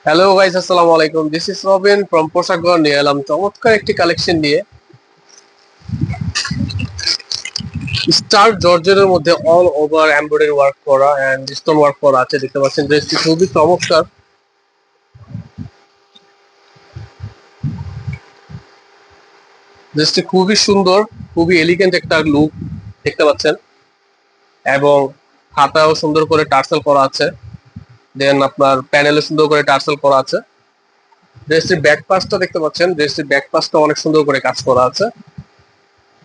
Hello guys, আসসালামু আলাইকুম। This is Robin from Poshakgarh. নিয়ে এলাম চমৎকার একটি কালেকশন নিয়ে। স্টার জর্জেটের মধ্যে অল ওভার এমব্রয়ডারি ওয়ার্ক করা এন্ড স্টোন ওয়ার্ক করা আছে। দেখতে পাচ্ছেন ড্রেসটি খুবই চমৎকার। ড্রেসটি খুবই সুন্দর, খুবই এলিগেন্ট একটা লুক দেখতে পাচ্ছেন। এবং হাতাও সুন্দর করে টার্সেল করা আছে। দেন আপনার প্যানেলে সুন্দর করে টার্সেল করা আছে। ড্রেসটির ব্যাক পাশটা দেখতে পাচ্ছেন, ড্রেসটির ব্যাক পাশটা অনেক সুন্দর করে কাজ করা আছে।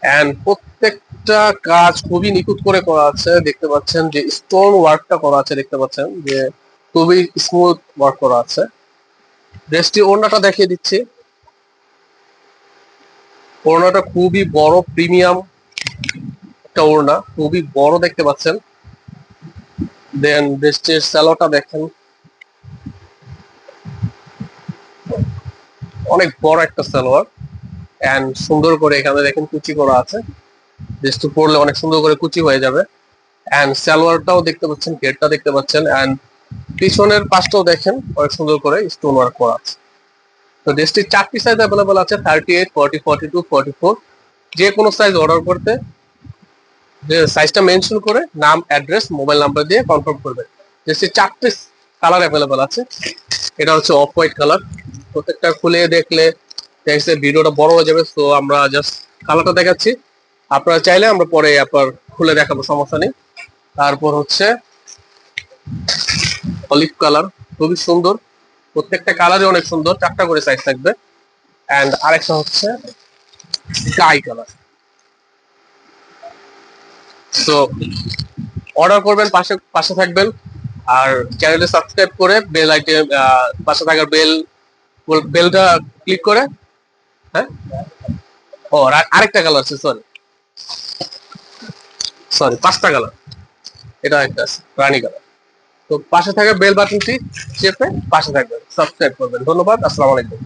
এন্ড প্রত্যেকটা কাজ খুবই নিখুঁত করে করা আছে। দেখতে পাচ্ছেন যে স্টোন ওয়ার্কটা করা আছে, দেখতে পাচ্ছেন যে খুবই স্মুথ ওয়ার্ক করা আছে। ড্রেসটি ওড়নাটা দেখিয়ে দিচ্ছি। ওড়নাটা খুবই বড়, প্রিমিয়াম একটা ওড়না, খুবই বড় দেখতে পাচ্ছেন। দেন ড্রেসটির স্যালোটা দেখেন, অনেক বড় একটা সালোয়ার। এন্ড সুন্দর করে এখানে দেখেন কুচি করা আছে। ড্রেসটি পরলে অনেক সুন্দর করে কুচি হয়ে যাবে। এন্ড সালোয়ারটাও দেখতে পাচ্ছেন, ঘেরটা দেখতে পাচ্ছেন। এন্ড পিছনের পাশটাও দেখেন অনেক সুন্দর করে স্টোন ওয়ার্ক করা আছে। তো ড্রেসটির 4টি সাইজ অ্যাভেলেবল আছে, 38, 40, 42, 44। যে কোনো সাইজ অর্ডার করতে যে সাইজটা মেনশন করে নাম, অ্যাড্রেস, মোবাইল নাম্বার দিয়ে কনফার্ম করবেন। ড্রেসটির 4টি কালার অ্যাভেলেবল আছে। এটা হচ্ছে অফ হোয়াইট কালার। প্রত্যেকটা খুলে দেখলে দেখছে ভিডিওটা বড় হয়ে যাবে, তো আমরা জাস্ট কালারটা দেখাচ্ছি। আপনারা চাইলে আমরা পরে আপনার খুলে দেখাবো, সমস্যা নেই। তারপর হচ্ছে অলিভ কালার, খুবই সুন্দর। প্রত্যেকটা কালারই অনেক সুন্দর, 4টা করে সাইজ থাকবে। এন্ড আরেকটা হচ্ছে স্কাই কালার। তো অর্ডার করবেন, পাশে পাশে থাকবেন। আর চ্যানেলটা সাবস্ক্রাইব করে বেল আইটেম, পাশে থাকার বেলটা ক্লিক করে। হ্যাঁ, ও আরেকটা কালার আছে, সরি সরি 5টা কালার। এটা একটা আছে রানী কালার। তো পাশে থাকা বেল বাটনটি চেপে পাশে থাকবেন, সাবস্ক্রাইব করবেন। ধন্যবাদ, আসসালামু আলাইকুম।